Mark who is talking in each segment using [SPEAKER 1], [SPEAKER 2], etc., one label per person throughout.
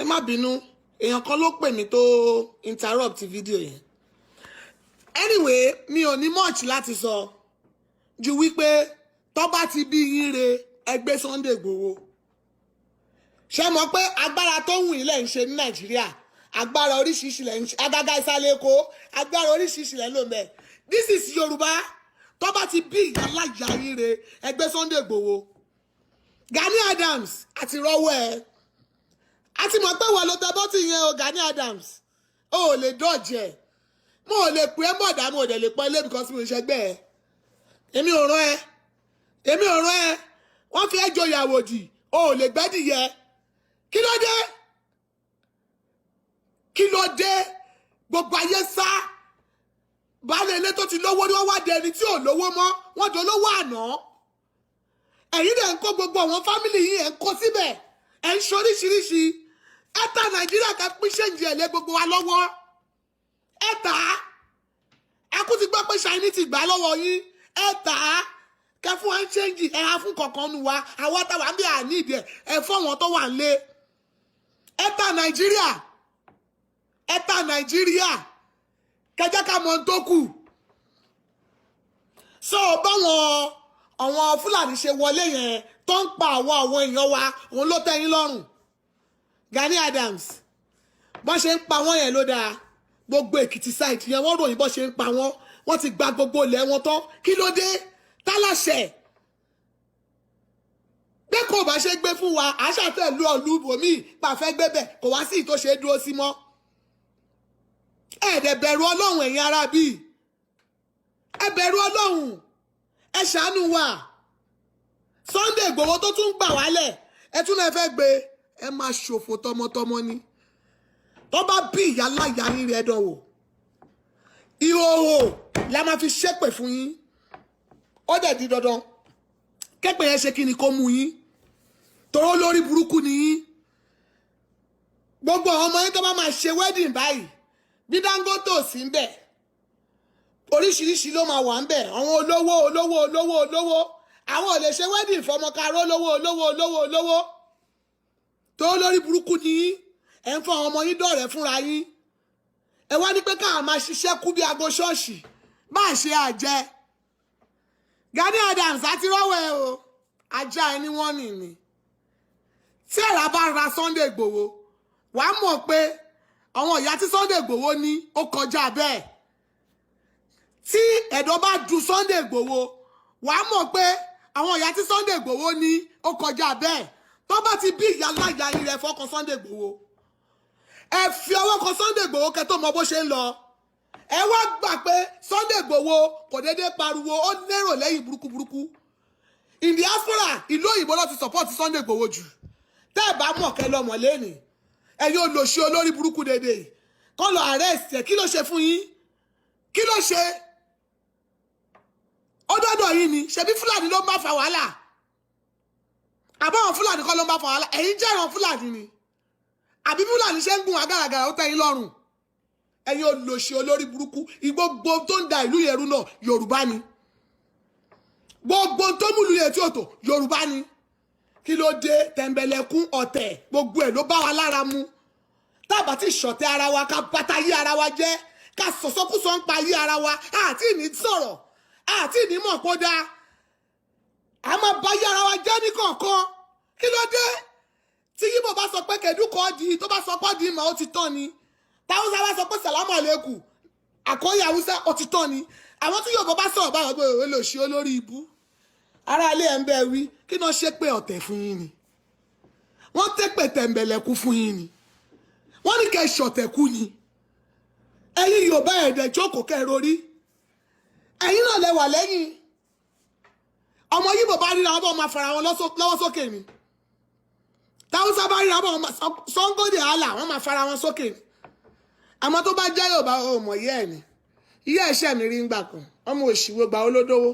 [SPEAKER 1] ẹ má bínú èèyàn kan ló pè mí tó interrupt video yẹn. Anyway, mi ò ní much láti sọ ju wípé tó bá ti bí yín re ẹgbẹ́ Sunday Igboho. Ṣé mọ̀ pé agbára tó wù ilẹ̀ ń ṣe ní Nàìjíríà, agbára oríṣiríṣi lẹ̀ ń ṣe, agágá ìsàlẹ̀ Èkó, agbára oríṣiríṣi lẹ̀ ló mẹ́. This is Yorùbá. Tó bá ti bí ìyáláyà yín re ẹgbẹ́ Sunday Igboho. Gani Adams àti rọ́wọ́ ẹ̀. A ti mọ̀ pé wọ́n ló tẹ bọ́tì yẹn o, Gani Adams. O ò lè dọ̀jẹ̀. Mo ò lè pè é mọ̀dá, mo ò dẹ̀ lè pọ́ ilé because mo ṣẹgbẹ́ ẹ̀. Èmi ò rán ẹ. Èmi ò rán ẹ. Wọ́n fi ẹjọ́ ìyàwó dì. O ò lè gbẹ́dìyẹ. Kí ló dé? Kí ló dé? Gbogbo ayé sá. Baálé ilé tó ti lówó ni wọ́n wá dẹni tí ò lówó mọ́. Wọ́n dolówó àná. Ẹ̀yin dẹ̀ ń kó gbogbo àwọn fámìlì yìí ẹ̀ ń kó síbẹ̀. Ẹ̀ ń ṣoríṣiríṣi. Ẹ ta Nàìjíríà ká pín ṣéǹjì ẹ̀ lé gbogbo wa lọ́wọ́. Ẹ tà á. Ẹ kú ti gbọ́ pé Ṣáínì ti gbà lọ́wọ́ yín. Ẹ tà á. Kẹ fún wa ń ṣéǹjì ẹ̀ á fún kankan nu wa. Àwọn táwa ń bí àní ìdí ẹ̀ fún àwọn tó wà ń lé. Ẹ ta Nàìjíríà. Ẹ ta Nàìjíríà. Kẹjẹ́ ká mọ tó kù. So báwọn àwọn Fúlàní ṣe wọlé yẹn tó ń pa àwọn èèyàn wa, òun ló tẹ́ yín lọ́rùn. Gani Adams bọ́n ṣe ń pa wọ́n yẹn ló dáa. Gbogbo Èkìtì side yẹn wọ́n ròyìn bọ́n ṣe ń pa wọ́n. Wọ́n ti gba gbogbo ilẹ̀ wọn tán. Kí ló dé? Tálàṣẹ. Bí kò bá ṣe gbé fún wa, àṣà fẹ́ lu ọ̀lú bòmí pàfẹ́ gbébẹ̀ kò wá sí ìtò ṣe dúró sí mọ́. Ẹ̀ẹ́dẹ̀ bẹ̀rù Ọlọ́run ẹ̀yin ará bíi. Ẹ bẹ̀rù Ọlọ́run. Ẹ ṣàánú wa. Sunday Igboho tó tún gbà wálẹ̀. Ẹ tún lè fẹ́ gbé. Ẹ máa ṣòfò tọmọtọmọ ni. Tó bá bí ìyá láyà yín rẹ̀ dánwò. Ìhòòhò la máa fi ṣépè fún yín. Ó dẹ̀ di dandan. Kẹ́pẹ́ yẹn ṣe kí ni kó mú yín. Toró lórí burúkú ni yín. Gbogbo àwọn ọmọ yín tó bá máa ṣe wedding báyìí. Bí Dangote ò sí ń bẹ̀. Oríṣiríṣi ló máa wà ń bẹ̀. Àwọn olówó. Àwọn ò lè ṣe wedding fọmọkaró olówó. Toró lórí burúkú ni yín. Ẹ ń fọ àwọn ọmọ yín dọ̀rẹ́ fúnra yín. Ẹ wá ní pé káà máa ṣiṣẹ́ kú bí aago ṣọ́ọ̀ṣì. Má ṣe àjẹ́. Gani Adams àti rọ́wọ́ ẹ o. Ajá ẹni wọ́n nìní. Tí ẹ̀rà bá ra Sunday Igboho, wàá mọ̀ pé àwọn ìyá tí Sunday Igboho ní ó kọjá bẹ́ẹ̀. Tí ẹ̀dọ̀ bá du Sunday Igboho, wàá mọ̀ pé àwọn ìyá tí Sunday Igboho ní ó kọjá bẹ́ẹ̀. Tó bá ti bí ìyá láyà yín rẹ̀ fọ́kàn Sunday Igboho. Ẹ fi ọwọ́ kan Sunday Igboho kẹ́ tó mọ bó ṣe ń lọ. Ẹ wá gbà pé Sunday Igboho kò déédéé pariwo, ó lérò lẹ́yìn burúkú. In diaspora, ìlú òyìnbó ló ti support Sunday Igboho jù. Tẹ́ ẹ bá mọ̀ kẹ́ lọ mọ̀ lẹ́nìí. Ẹ̀yin olóṣì olórí burúkú dédé. Kọ́ lọ arrest ẹ̀, kí ló ṣe fún yín? Kí ló ṣe? Ó dọ́dọ̀ yín ni, ṣebí Fúlàní ló ń bá fa wàhálà. Àbáwọn Fúlàní kọ́ ló ń bá fa wàhálà. Ẹ̀yin jẹ́ ìran Fúlàní ni. Àbí Fúlàní ṣe ń gùn agàràgàrà ó tẹ́ yín lọ́rùn. Ẹ̀yin olóṣì olórí burúkú. Gbogbo tó ń da ìlú yẹn rú náà Yorùbá ni. Gbogbo tó mú ìlú yẹn tí ò tò Yorùbá ni. Kí ló dé? Tẹ̀m̀bẹ̀lẹ̀kún ọ̀tẹ̀ gbogbo ẹ̀ ló bá wa lára mu. Tábà tí ṣọ̀tẹ̀ ara wa ká bàtà yí ara wa jẹ́ ká sọ̀sọ́kúsọ ń pa yí ara wa àti ní sọ̀rọ̀ àti ní mọ̀ kó dáa. A máa bá yí ara wa jẹ́ ní kọ̀ọ̀kan. Kí ló dé? Tí Yíbò bá sọ pé kẹ̀dúkọ̀ di tó bá sọ pé di ìmọ̀ ó ti tán ni. Táwùsá bá sọ pé sàlámù àlékù àkọ́yé Haúsá ó ti tán ni. Àwọn tí Yorùbá bá sọ̀rọ̀ báwọn pé òwe lò ṣe olórí ibú. Ará ilé ẹ̀ ń bẹ́ wí kí náà ṣe pé ọ̀tẹ̀ fún yín ni. Wọ́n tẹ́pẹ̀ tẹ̀m̀bẹ̀lẹ̀kú fún yín ni. Wọ́n ní kẹ́ ṣọ̀tẹ̀kú ni. Ẹ̀yin Yorùbá ẹ̀dẹ̀ jókòó kẹ́rọ rí. Ẹ̀yin náà lẹ wà lẹ́yìn. Ọmọ Yíbò bá ríra wọn máa fara wọn lọ́wọ́ sókè ni. Táwùsá bá ríra wọn Sọ́ngódé àlà wọn máa fara wọn sókè ni. Àmọ́ tó bá jẹ́ Yorùbá ò mọ̀ yẹ́ ẹ̀ ni. Ìyá ẹ̀ṣẹ̀ mi rí ń gbà kan. Ọmọ òṣìwò gbà olódówó.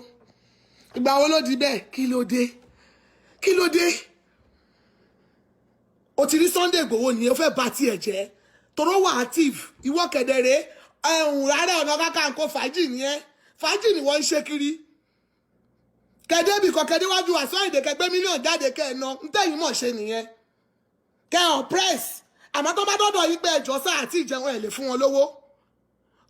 [SPEAKER 1] Ìgbà wo ló di bẹ́ẹ̀? Kí ló dé? Kí ló dé? O ti rí Sunday Igboho nìyẹn, o fẹ́ bá tiẹ̀ jẹ́. Toró wà active, ìwọ kẹ̀dẹ̀rẹ́, Ààrẹ Ọ̀nà Kakanfò fàájì nìyẹn. Fàájì ni wọ́n ń ṣe kiri. Kẹ̀dẹ́ bì kan kẹ̀dẹ́ wájú Wasiu Ayinde kẹgbẹ́ mílíọ̀nù jáde kẹ́ ẹ̀ ná. Ntẹ́yìn mọ̀ ṣe nìyẹn. Kẹ́ oppress àmọ́ tó bá dọ́dọ̀ yín pé ẹjọ́ sáà àti ìjẹun ẹ̀ lè fún wọn lówó.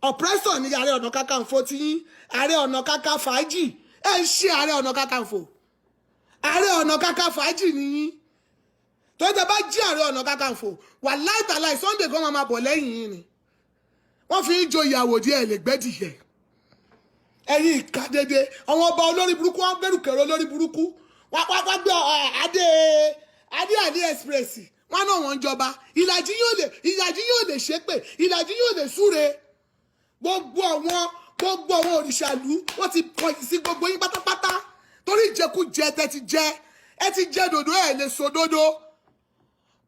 [SPEAKER 1] Oppressor ní Ààrẹ Ọ̀nà Kakanfò tí yín, Ààrẹ Ọ̀nà Kakanfò fàájì ẹ̀ ń ṣe Ààrẹ Ọ̀nà Kakanfò. Ààrẹ Ọ̀nà Kakanfò fàájì nìyí. Tó tẹ́ bá jí Ààrẹ Ọ̀nà Kakanfò wà láìtàláì Sunday kan máa bọ̀ lẹ́yìn yín ni. Wọ́n fi ń jo ìyàwó díẹ̀ lè gbẹ́dìyẹ. Ẹ̀yin ìka dédé àwọn ọba olórí burúkú wọn gbẹ́rù kẹ̀rọ olórí burúkú wá gbé adé express wọn náà wọn jọba ìlàjì yóò lè ṣépè ìlàjì yóò lè súre gbogbo àwọn òrìṣàlú wọn ti kọ̀yìn sí gbogbo yín pátápátá torí ìjẹkújẹ ẹ ti jẹ dòdò ẹ lè so dòdò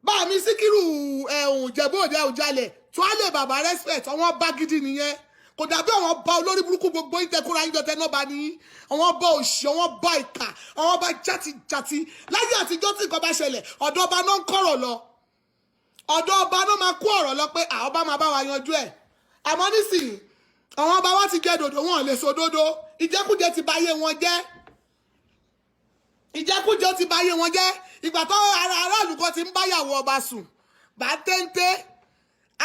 [SPEAKER 1] bá mi Síkírù Ìjẹ̀bú Òde Àwùjalẹ̀ tó á lè bàbá respect àwọn ọba gidi nìyẹn kò dàbí àwọn ọba olórí burúkú gbogbo ìtẹkùnrin ayíjọ tẹnọba ní àwọn ọba òṣì àwọn ọba ìkà àwọn ọba játijàti láyé àtijọ́ tí nǹkan bá ṣẹlẹ̀ ọ̀dọ̀ ọba náà ń kọ̀rọ̀ lọ ọ̀dọ̀ ọba náà máa kó ọ̀rọ̀ lọ pé ọba máa bá wa yanjú ẹ̀ àmọ́ nísìnyí àwọn ọba wa ti jẹ dòdò wọn lè so dòdò ìjẹkújẹ ti báyé wọn jẹ́ ìjẹkújẹ ti báyé wọn jẹ́ ìgbà tó aráàlú kan ti ń báyàwó ọba sùn bá téńté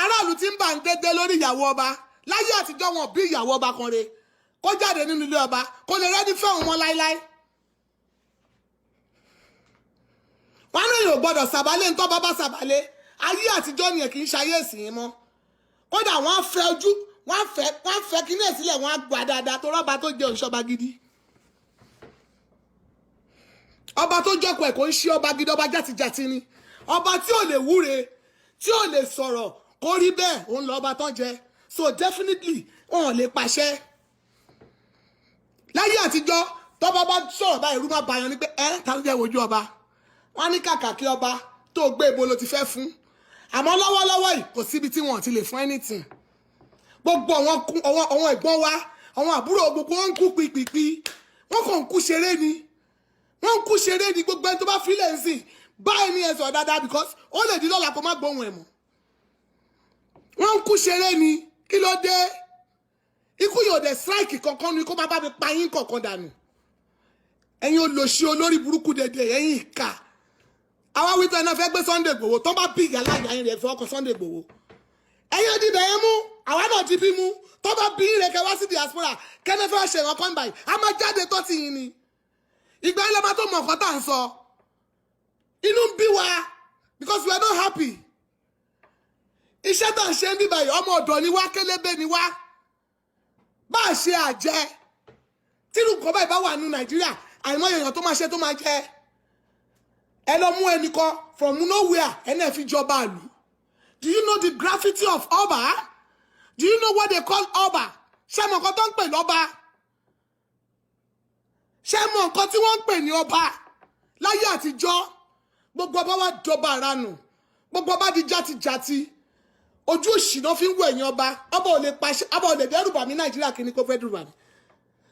[SPEAKER 1] aráàlú ti ń bà ń téńté lórí ìyàwó ọba láyé àtijọ́ wọn bí ìyàwó ọba kan re kó jáde nínú ilé ọba kó lè rẹ́ni fẹ́hùn wọn láíláí. wọn náà yóò gbọdọ̀ sàbálẹ̀ ń tọ́ bá sàbálẹ̀ ayé àtijọ́ nìyẹn kì í ṣayé ìsìn mọ́ kódà wọ́n fẹ́ ojú wọ́n fẹ́ kí ní èsílẹ̀ wọ́n á gbà dáadáa tó rọ́ba tó jẹ́ òṣìṣọ́ba gidi. ọba tó jọkọ̀ ẹ̀ kò ń ṣe ọba gidi ọba játijàti ni ọba tí ò lè wúre tí ò lè sọ̀rọ̀ kó rí bẹ́ẹ̀ òun lọ ọba tán jẹ so definitely wọn ò lè pàṣẹ láyé àtijọ́ tọ́ba bá sọ̀rọ̀ báyìí rúmọ́ bayọ̀ ni pé ta ló jẹ́ wojú ọba wọn ní kàkà kí ọba tó gbé ibo ló ti fẹ́ fún àmọ́ lọ́wọ́lọ́wọ́ yìí kò síbi tí wọ́n ti lè fún anything gbogbo àwọn ẹ̀gbọ́n wa àwọn àbúrò gbogbo wọn ń kú pípípí wọn kàn ń kú ṣeré ni wọn ń kú ṣeré ni gbogbo ẹni tó bá filẹ̀ ń sìn báyìí ní ẹ̀sọ̀ dáadáa because ó lè di lọ́la kó má gbóhùn ẹ̀ mọ́ wọn ń kú ṣeré ni kí ló dé ikú yóò dé strike kankan ni kó má bá mi pa yín kankan dànù ẹ̀yin olòṣì olórí burúkú dédé ẹ̀yin ìkà àwa wípé náà fẹ́ gbé Sunday Igboho tó bá bí ìyá láyà yín rẹ̀ fẹ́ ọkọ̀ Sunday Igboho ẹ̀yin òdìbẹ̀ yẹn mú àwa náà ti bí mú tó bá bí rẹ̀ kẹ́ wá sí diaspora kẹ́ni fẹ́ ṣe ìrànkan báyìí a máa jáde tó ti yín ni ìgbà ilé bá tó mọ̀ nǹkan tá à ń sọ inú ń bí wa because we are not happy iṣẹ́ tá à ń ṣe ń bí báyìí ọmọ ọ̀dọ̀ ni wá kélébé ni wá bá a ṣe àjẹ tírú nǹkan báyìí bá wà ní Nàìjíríà àìmọye èèyàn tó máa ṣe tó máa jẹ ẹ lọ mú ẹnìkan from nowhere ẹni ẹ fi jọba àlù. Do you know the graffiti of Ọba? Do you know what they call Ọba? Ṣé mọ̀ nǹkan tó ń pè lọ́ba? Ṣé mọ̀ nǹkan tí wọ́n ń pè ní ọba? Láyé àtijọ́, gbogbo ọba wá jọba àranù, gbogbo ọba di játijàti, ojú òṣìná fi ń wọ ẹ̀yìn ọba, ọba ò lè pàṣẹ, ọba ò lè dẹ́rùbà mí Nàìjíríà kí ni kó fẹ́ dẹ́rùbà mí.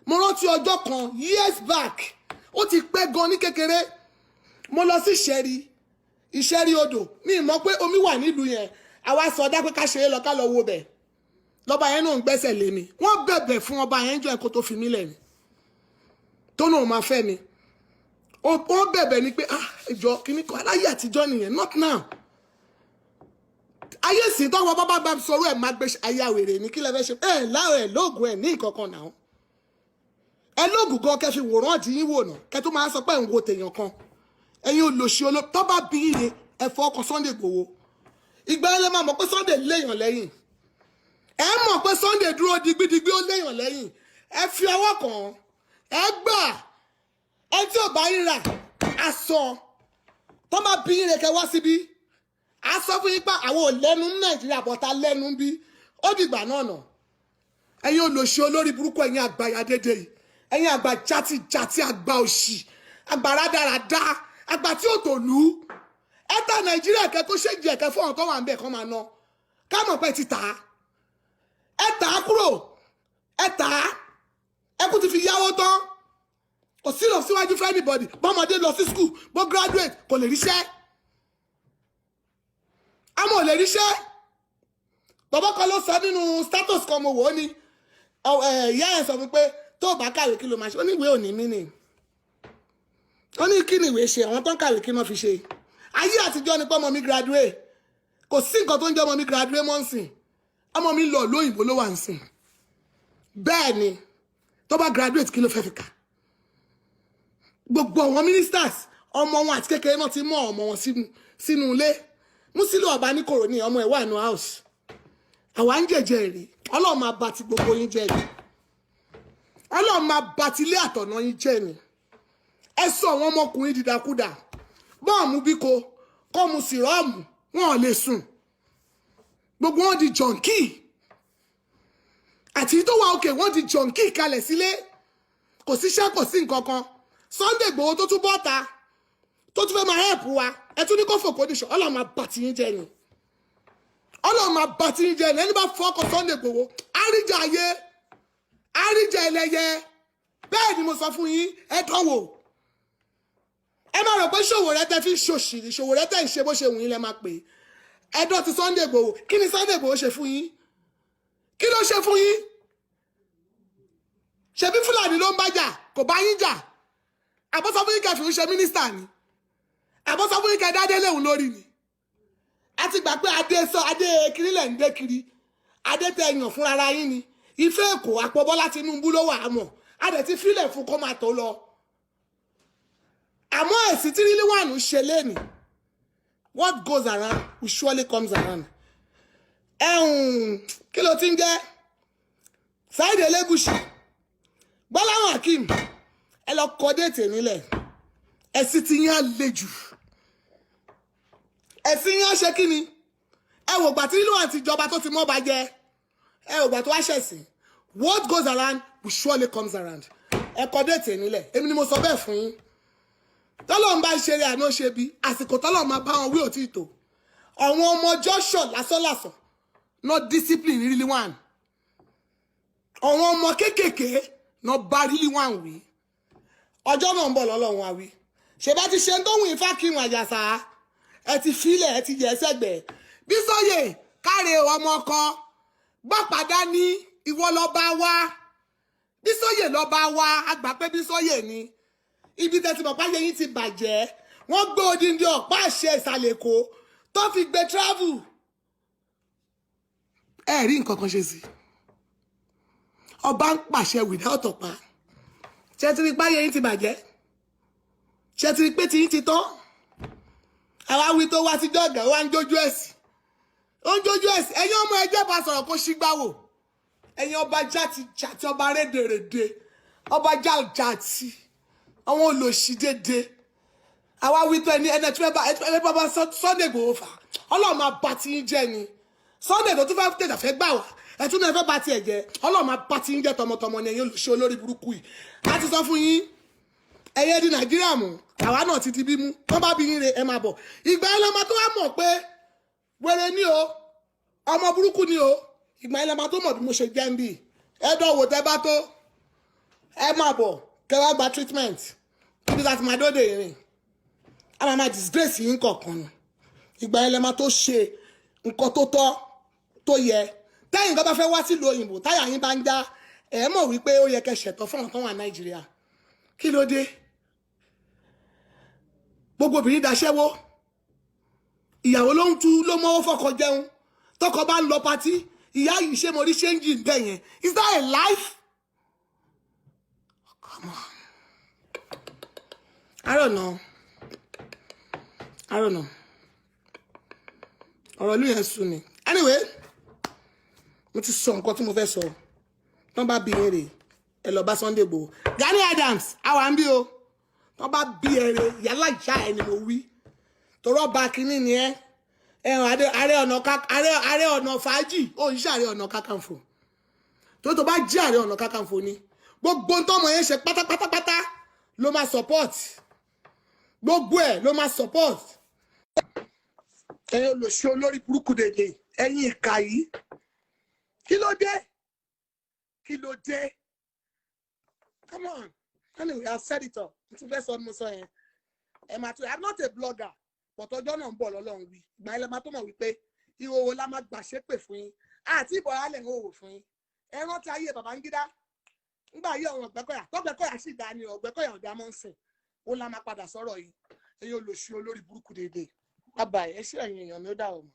[SPEAKER 1] Mo rántí ọjọ́ kan, years back, ó ti pẹ́ gan ní kékeré, mo lọ sí ìṣẹ́rí odò ní ìmọ̀ pé omi wà nílùú yẹn àwa sọdá pé ká ṣe é lọ ká lọ wo bẹ̀ lọ́ba yẹn náà ń gbẹ́sẹ̀ lé mi wọ́n bẹ̀bẹ̀ fún ọba yẹn jọ ẹ̀kọ́ tó fi mí lẹ̀ ni tó náà máa fẹ́ mi ó bẹ̀bẹ̀ ni pé ìjọ kìíní kan aláyé àtijọ́ nìyẹn not now ayé sì tọ́wọ́ bábá bá sọ̀rọ̀ ẹ̀ máa gbé ayé àwèrè ní kí lẹ fẹ́ ṣe láwọn ẹ̀ lóògùn ẹ̀ ní ìkankan náà ẹ lóògùn gan kẹ́ fi wòrán àdìyín wò náà kẹ́ tó máa sọ pé ẹ̀ ń wo tèèyàn kan ẹ̀yin olòṣì tó bá bí ire ẹ̀fọ́ ọkọ̀ Sunday Igboho ìgbà yẹn lè máa mọ̀ pé Sunday léèyàn lẹ́yìn ẹ mọ̀ pé Sunday dúró digbidigbi ó léèyàn lẹ́yìn ẹ fi ọwọ́ kàn ẹ gbà ẹ tí ò bá ríra aṣọ tó bá bí ire kẹ wá síbí aṣọ fún yín pa àwọn ò lẹ́nu ní Nàìjíríà bọ́ta lẹ́nu bí ó dìgbà náà nà ẹ̀yin olòṣì olórí burúkú ẹ̀yin àgbàyà dédé yìí ẹ̀yin àgbà játijàti àgbà òṣì àgbà rádaràdá àgbà tí ò tó lù ú ẹta Nàìjíríà kẹ kó ṣèjì ẹkẹ fún ọ̀hún tó wà ń bẹ̀ kọ́ máa ná ká mọ̀ pé ti tà á ẹ tà á kúrò ẹ tà á ẹkú ti fi yáwó tán kò sí lọ síwájú fún anybody bọ́mọdé lọ sí school bó graduate kò lè ríṣẹ́ àmọ́ ò lè ríṣẹ́ bàbá kan ló sọ nínú status kan mo wò ó ní ìyá ẹ̀ sọ fún pé tó bá kàwé kí ló máa ṣe ó ní ìwé òní mí ni ó ní kí ni ìwé ṣe àwọn tó ń kàwé kí wọ́n fi ṣe ayé àtijọ́ ni pé ọmọ mi graduate kò sí nǹkan tó ń jẹ́ ọmọ mi graduate mọ́ nsìn ọmọ mi lọ lóyìnbó ló wà nsìn bẹ́ẹ̀ ni tó bá graduate kí ló fẹ́ fi kà gbogbo àwọn ministers ọmọ wọn àti kékeré náà ti mọ ọmọ wọn sínú ilé Musiliu Ọba ní kòrò ní ọmọ ẹ̀ wà nù house àwa ń jẹjẹ èrè Ọlọ́run máa bá ti gbogbo yín jẹ́ ni Ọlọ́run máa bá ti ilé àtọ̀nà yín jẹ́ ni ẹ sọ àwọn ọmọkùnrin dìdàkudà bọ́ọ̀mù bíko kọ́ mu sìrọ́ọ̀mù wọn ò lè sùn gbogbo wọn di jọ̀ǹkì àti tó wà òkè wọn di jọ̀ǹkì kalẹ̀ sílé kò síṣẹ́ kò sí nǹkan kan Sunday Igboho tó tún bọ́ta tó tún fẹ́ máa help wa ẹ tún ní kó fòkó níṣọ́ Ọlọ́run máa bá ti yín jẹ́ ni Ọlọ́run máa bá ti yín jẹ́ ni ẹni bá fọ́kọ̀ Sunday Igboho àríjà ayé àríjà ẹlẹ́yẹ bẹ́ẹ̀ ni mo sọ fún yín ẹ dánwò ẹ má rò pé Sowore fi ń ṣòṣìrì Sowore ń ṣe bó ṣe wù yín lẹ́ máa pè é ẹ̀dọ́ ti Sunday Igboho kí ni Sunday Igboho ṣe fún yín kí ló ṣe fún yín ṣebí Fúlàní ló ń bá jà kò bá yín jà àbọ́sọ fún yín kẹfì ń ṣe mínísítà ni àbọ́sọ fún yín kẹ dádé léwu lórí ni a ti gbà pé adé kiri lẹ̀ ń dé kiri adé tẹ èèyàn fúnra ara yín ni Ifẹ̀ Èkó àpò Bọ́lá Tinubu ló wà á mọ̀ a dẹ̀ ti fílẹ̀ fún kó máa tó lọ àmọ́ èsì tí Rilwan ṣe léni what goes around will surely comes around kí ló ti ń jẹ́ Saheed Elegushi Gbọ́láhàn Hakeem ẹ lọ kọ déètì nílẹ̀ ẹ̀sìn ti yín á le jù ẹ̀sìn yín á ṣe kí ni ẹ wò gbà tí Rilwan ti jọba tó ti mọ́ bá jẹ ẹ wò gbà tó wá ṣẹ̀sìn what goes around will surely comes around ẹ kọ déètì nílẹ̀ èmi ni mo sọ bẹ́ẹ̀ fún yín tọ́lọ́run bá ń ṣeré àná ṣe bí àsìkò tọ́lọ́run máa bá wọn wí òtítọ́ àwọn ọmọ Joshua lásánlàsàn no discipline Rilwan àwọn ọmọ kéékèèké no bá Rilwan wí ọjọ́ náà ń bọ̀ lọ́lọ́run wa wí ṣe bá ti ṣe ń tóhùn Ifá Kírun Àjàsà ẹ ti filẹ̀ ẹ ti yẹ sẹ́gbẹ̀ẹ́ Bísóyè káre ọmọ kan gbọ́pàdá ní ìwọ lọ́ba wá Bísóyè lọ́ba wá àgbà pé Bísóyè ni ibi tẹ́tí mọ̀ páyé yín ti bàjẹ́ wọ́n gbé odindi ọ̀pá àṣẹ ìsàlẹ̀ Èkó tó fi gbé travel ẹ rí nǹkan kan ṣe sí ọba ń pàṣẹ without ọ̀pá ṣe ti rí páyé yín ti bàjẹ́ ṣe ti rí pé tí yín ti tán àwa wí tó wá sí jọ́gà wá ń jójú ẹ̀sìn ó ń jójú ẹ̀sìn ẹ̀yin ọmọ ẹjẹ́ bá sọ̀rọ̀ kó ṣígbáwò ẹ̀yin ọba játi jàti ọba rédèrèdè ọba jàti àwọn olòṣì dédé àwa wí tó ẹni tí ẹ bá Sunday Igboho fà Ọlọ́run máa bá ti yín jẹ́ ni Sunday tó tún fẹ́ tẹ̀jà fẹ́ gbà wá ẹ̀tún náà fẹ́ bá tiẹ̀ jẹ́ Ọlọ́run máa bá ti yín jẹ́ tọmọtọmọ ni ẹ̀yin olùṣe olórí burúkú yìí a ti sọ fún yín ẹ̀yẹ di Nàìjíríà mú àwa náà ti bí mú tó bá bí yín re ẹ máa bọ̀ ìgbà yẹn lọ́mọ tó wá mọ̀ pé wèrè ni o ọmọ burúkú ni o ìgbà yẹn lọ́mọ tó mọ̀ bí mo ṣe jẹ́ ń bì ẹ̀dọ̀ wò tẹ́ bá tó ẹ máa bọ̀ kẹ́ wá gba treatment ibi láti máa dóde ìrìn a máa disgrace yín kọ̀ọ̀kan nù ìgbà yẹn lọ́mọ tó ṣe nǹkan tó tọ́ tó yẹ tẹ́yìn nǹkan bá fẹ́ wá sílùú òyìnbó táyà yín bá ń já ẹ̀ mọ̀ wípé ó yẹ kẹ́ ṣẹ̀tọ́ fún àwọn tó wà Nàìjíríà kí ló dé gbogbo obìnrin daṣẹ́wó ìyàwó ló ń tu ló mọ́wọ́ fọkọ jẹun tọkọ bá ń lọ patí ìyá yìí ṣe mo rí ṣéǹjì ń bẹ̀ yẹn is that a life? Come on. I don't know ọ̀rọ̀ ìlú yẹn sùn ni anyway mo ti sọ nǹkan tí mo fẹ́ sọ tán bá bí eré ẹ lọ bá Sunday Igboho Gani Adams àwa ń bí o tán bá bí eré yálà ìyá ẹ ni mo wí torọ́ bá kínní ni ẹ ẹ̀ràn ààrẹ ọ̀nà fàájì ó ń ṣe ààrẹ ọ̀nà kakanfò tó bá jí ààrẹ ọ̀nà kakanfò ni gbogbo tọ́mọ yẹn ṣe pátápátá ló máa support gbogbo ẹ̀ ló máa support ẹ̀yin olùṣe olórí burúkú dèdè ẹ̀yin ìkà yìí kí ló dé come on anyway I said it all mo ti fẹ́ sọ mo sọ yẹn ẹ máa tó I'm not a blogger but ọjọ́ náà ń bọ̀ lọ́lọ́run wí ìgbà yẹn lẹ máa tó mọ̀ wípé ìhòòhò la máa gbà ṣépè fún yín àti ìbọn alẹ̀ ń hòòhò fún yín ẹ rántí ayé Babangida ńgbà ayé ọ̀rọ̀ Ọ̀gbẹ́kọ̀yà tọ́gbẹ́kọ̀yà sì dá ní Ọ̀gbẹ́kọ̀yà ọ̀dà mọ́ ń sìn ó la máa padà sọ̀rọ̀ yìí ẹ̀yin olóṣì olórí burúkú dédé bàbá ẹ̀ ṣé ẹ̀yin èèyàn mi ó dà ọ̀mọ̀.